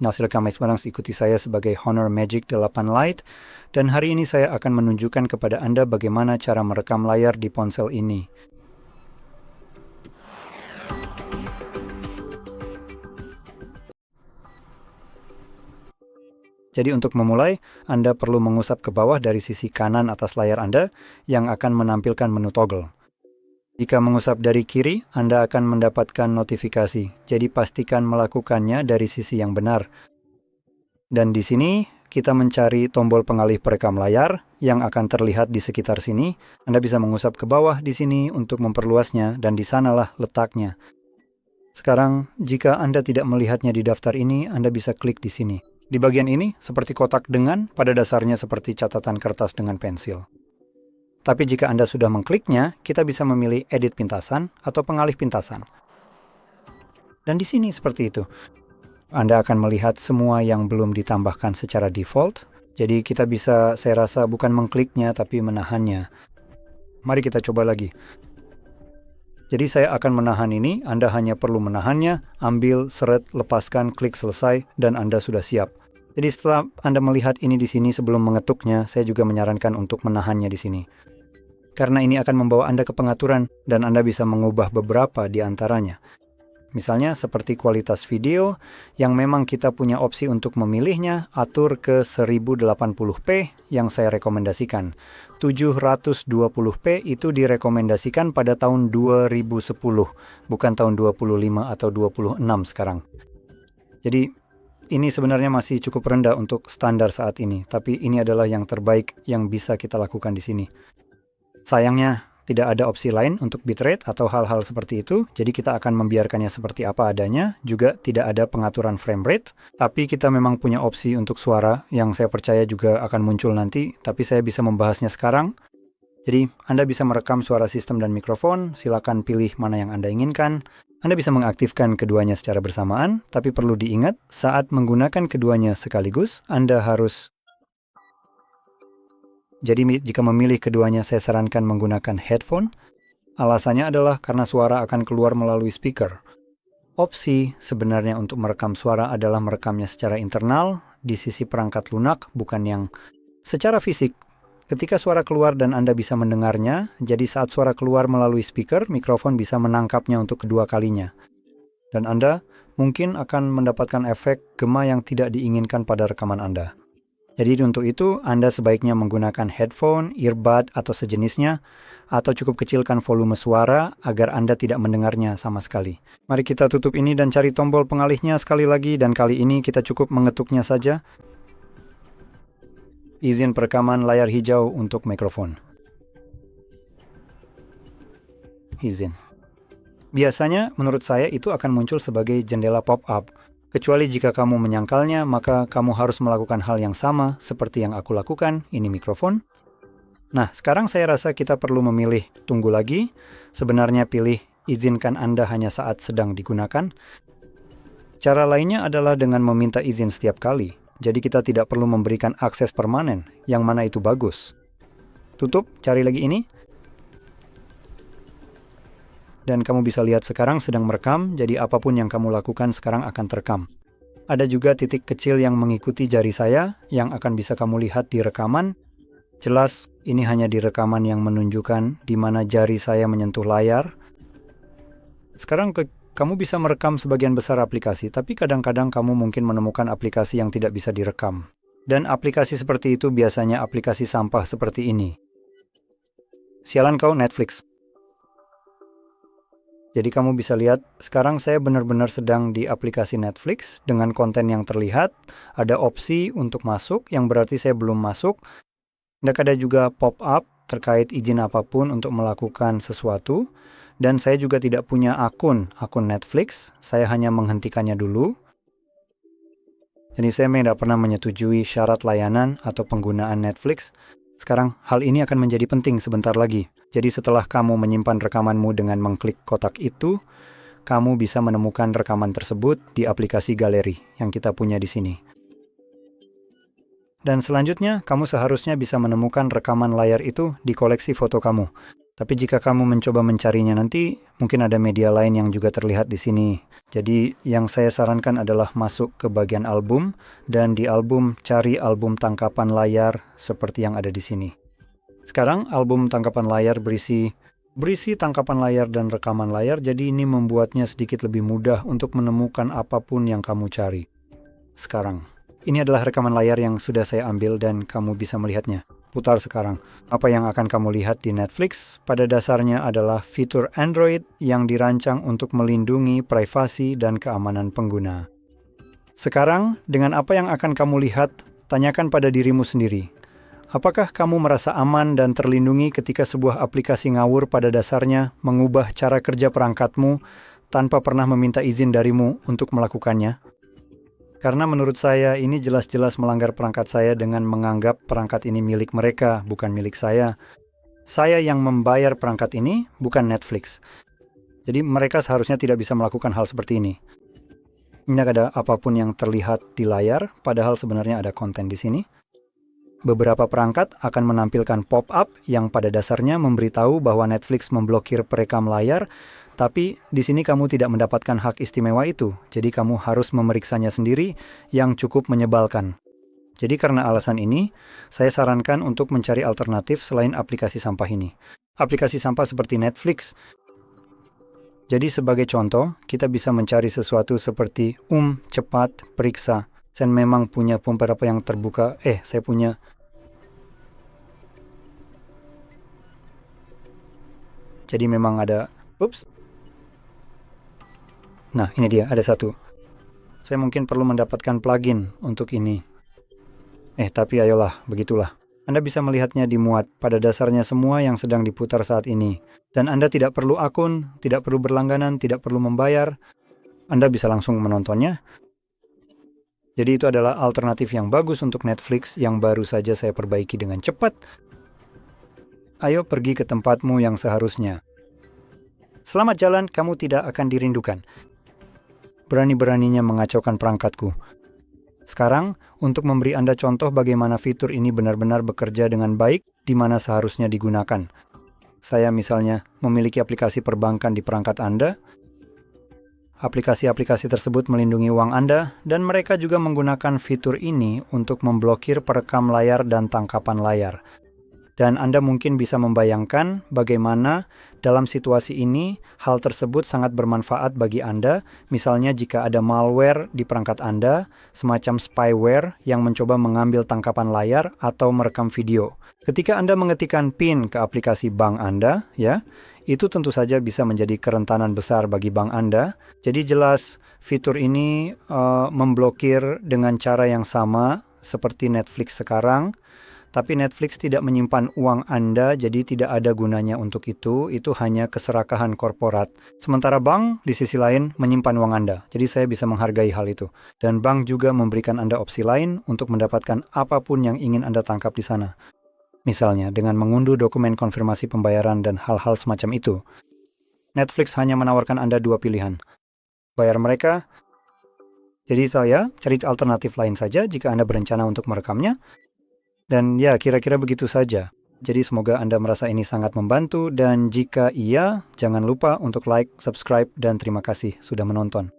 Nasir Kamais Barang, ikuti saya sebagai Honor Magic 8 Lite, dan hari ini saya akan menunjukkan kepada Anda bagaimana cara merekam layar di ponsel ini. Jadi untuk memulai, Anda perlu mengusap ke bawah dari sisi kanan atas layar Anda yang akan menampilkan menu toggle. Jika mengusap dari kiri, Anda akan mendapatkan notifikasi, jadi pastikan melakukannya dari sisi yang benar. Dan di sini, kita mencari tombol pengalih perekam layar yang akan terlihat di sekitar sini. Anda bisa mengusap ke bawah di sini untuk memperluasnya, dan di sanalah letaknya. Sekarang, jika Anda tidak melihatnya di daftar ini, Anda bisa klik di sini. Di bagian ini, seperti kotak dengan, pada dasarnya seperti catatan kertas dengan pensil. Tapi jika Anda sudah mengkliknya, kita bisa memilih edit pintasan atau pengalih pintasan. Dan di sini seperti itu. Anda akan melihat semua yang belum ditambahkan secara default. Jadi kita bisa, saya rasa bukan mengkliknya, tapi menahannya. Mari kita coba lagi. Jadi saya akan menahan ini, Anda hanya perlu menahannya, ambil, seret, lepaskan, klik selesai, dan Anda sudah siap. Jadi setelah Anda melihat ini di sini sebelum mengetuknya, saya juga menyarankan untuk menahannya di sini. Karena ini akan membawa Anda ke pengaturan dan Anda bisa mengubah beberapa di antaranya. Misalnya seperti kualitas video yang memang kita punya opsi untuk memilihnya, atur ke 1080p yang saya rekomendasikan. 720p itu direkomendasikan pada tahun 2010, bukan tahun 25 atau 26 sekarang. Jadi ini sebenarnya masih cukup rendah untuk standar saat ini, tapi ini adalah yang terbaik yang bisa kita lakukan di sini. Sayangnya, tidak ada opsi lain untuk bitrate atau hal-hal seperti itu, jadi kita akan membiarkannya seperti apa adanya, juga tidak ada pengaturan frame rate, tapi kita memang punya opsi untuk suara yang saya percaya juga akan muncul nanti, tapi saya bisa membahasnya sekarang. Jadi, Anda bisa merekam suara sistem dan mikrofon, silakan pilih mana yang Anda inginkan. Anda bisa mengaktifkan keduanya secara bersamaan, tapi perlu diingat, saat menggunakan keduanya sekaligus, Anda harus. Jadi jika memilih keduanya, saya sarankan menggunakan headphone. Alasannya adalah karena suara akan keluar melalui speaker. Opsi sebenarnya untuk merekam suara adalah merekamnya secara internal di sisi perangkat lunak, bukan yang secara fisik. Ketika suara keluar dan Anda bisa mendengarnya, jadi saat suara keluar melalui speaker, mikrofon bisa menangkapnya untuk kedua kalinya. Dan Anda mungkin akan mendapatkan efek gema yang tidak diinginkan pada rekaman Anda. Jadi untuk itu, Anda sebaiknya menggunakan headphone, earbud, atau sejenisnya, atau cukup kecilkan volume suara agar Anda tidak mendengarnya sama sekali. Mari kita tutup ini dan cari tombol pengalihnya sekali lagi, dan kali ini kita cukup mengetuknya saja. Izin perekaman layar hijau untuk mikrofon. Izin. Biasanya, menurut saya itu akan muncul sebagai jendela pop-up. Kecuali jika kamu menyangkalnya, maka kamu harus melakukan hal yang sama seperti yang aku lakukan, ini mikrofon. Nah, sekarang saya rasa kita perlu memilih tunggu lagi. Sebenarnya pilih izinkan Anda hanya saat sedang digunakan. Cara lainnya adalah dengan meminta izin setiap kali. Jadi kita tidak perlu memberikan akses permanen, yang mana itu bagus. Tutup, cari lagi ini. Dan kamu bisa lihat sekarang sedang merekam, jadi apapun yang kamu lakukan sekarang akan terekam. Ada juga titik kecil yang mengikuti jari saya, yang akan bisa kamu lihat di rekaman. Jelas, ini hanya di rekaman yang menunjukkan di mana jari saya menyentuh layar. Sekarang kamu bisa merekam sebagian besar aplikasi, tapi kadang-kadang kamu mungkin menemukan aplikasi yang tidak bisa direkam. Dan aplikasi seperti itu biasanya aplikasi sampah seperti ini. Sialan kau Netflix. Jadi kamu bisa lihat, sekarang saya benar-benar sedang di aplikasi Netflix dengan konten yang terlihat. Ada opsi untuk masuk, yang berarti saya belum masuk. Dan ada juga pop-up terkait izin apapun untuk melakukan sesuatu. Dan saya juga tidak punya akun Netflix, saya hanya menghentikannya dulu. Jadi saya tidak pernah menyetujui syarat layanan atau penggunaan Netflix. Sekarang hal ini akan menjadi penting sebentar lagi. Jadi setelah kamu menyimpan rekamanmu dengan mengklik kotak itu, kamu bisa menemukan rekaman tersebut di aplikasi galeri yang kita punya di sini. Dan selanjutnya, kamu seharusnya bisa menemukan rekaman layar itu di koleksi foto kamu. Tapi jika kamu mencoba mencarinya nanti, mungkin ada media lain yang juga terlihat di sini. Jadi yang saya sarankan adalah masuk ke bagian album, dan di album cari album tangkapan layar seperti yang ada di sini. Sekarang album tangkapan layar berisi tangkapan layar dan rekaman layar, jadi ini membuatnya sedikit lebih mudah untuk menemukan apapun yang kamu cari. Sekarang, ini adalah rekaman layar yang sudah saya ambil dan kamu bisa melihatnya. Putar sekarang. Apa yang akan kamu lihat di Netflix pada dasarnya adalah fitur Android yang dirancang untuk melindungi privasi dan keamanan pengguna. Sekarang, dengan apa yang akan kamu lihat, tanyakan pada dirimu sendiri. Apakah kamu merasa aman dan terlindungi ketika sebuah aplikasi ngawur pada dasarnya mengubah cara kerja perangkatmu tanpa pernah meminta izin darimu untuk melakukannya? Karena menurut saya ini jelas-jelas melanggar perangkat saya dengan menganggap perangkat ini milik mereka, bukan milik saya. Saya yang membayar perangkat ini, bukan Netflix. Jadi mereka seharusnya tidak bisa melakukan hal seperti ini. Ini ada apapun yang terlihat di layar, padahal sebenarnya ada konten di sini. Beberapa perangkat akan menampilkan pop-up yang pada dasarnya memberitahu bahwa Netflix memblokir perekam layar, tapi di sini kamu tidak mendapatkan hak istimewa itu, jadi kamu harus memeriksanya sendiri yang cukup menyebalkan. Jadi karena alasan ini, saya sarankan untuk mencari alternatif selain aplikasi sampah ini. Aplikasi sampah seperti Netflix. Jadi sebagai contoh, kita bisa mencari sesuatu seperti cepat, periksa. Saya memang punya beberapa yang terbuka. Saya punya. Jadi memang ada. Nah, ini dia, ada satu. Saya mungkin perlu mendapatkan plugin untuk ini. Tapi ayolah, begitulah. Anda bisa melihatnya dimuat pada dasarnya semua yang sedang diputar saat ini. Dan Anda tidak perlu akun, tidak perlu berlangganan, tidak perlu membayar. Anda bisa langsung menontonnya. Jadi itu adalah alternatif yang bagus untuk Netflix yang baru saja saya perbaiki dengan cepat. Ayo pergi ke tempatmu yang seharusnya. Selamat jalan, kamu tidak akan dirindukan. Berani-beraninya mengacaukan perangkatku. Sekarang, untuk memberi Anda contoh bagaimana fitur ini benar-benar bekerja dengan baik di mana seharusnya digunakan. Saya misalnya memiliki aplikasi perbankan di perangkat Anda. Aplikasi-aplikasi tersebut melindungi uang Anda, dan mereka juga menggunakan fitur ini untuk memblokir perekam layar dan tangkapan layar. Dan Anda mungkin bisa membayangkan bagaimana dalam situasi ini hal tersebut sangat bermanfaat bagi Anda, misalnya jika ada malware di perangkat Anda, semacam spyware yang mencoba mengambil tangkapan layar atau merekam video. Ketika Anda mengetikkan PIN ke aplikasi bank Anda, itu tentu saja bisa menjadi kerentanan besar bagi bank Anda. Jadi jelas fitur ini memblokir dengan cara yang sama seperti Netflix sekarang. Tapi Netflix tidak menyimpan uang Anda, jadi tidak ada gunanya untuk itu hanya keserakahan korporat. Sementara bank, di sisi lain, menyimpan uang Anda, jadi saya bisa menghargai hal itu. Dan bank juga memberikan Anda opsi lain untuk mendapatkan apapun yang ingin Anda tangkap di sana. Misalnya, dengan mengunduh dokumen konfirmasi pembayaran dan hal-hal semacam itu. Netflix hanya menawarkan Anda 2 pilihan. Bayar mereka, jadi saya cari alternatif lain saja jika Anda berencana untuk merekamnya. Dan kira-kira begitu saja. Jadi semoga Anda merasa ini sangat membantu, dan jika iya, jangan lupa untuk like, subscribe, dan terima kasih sudah menonton.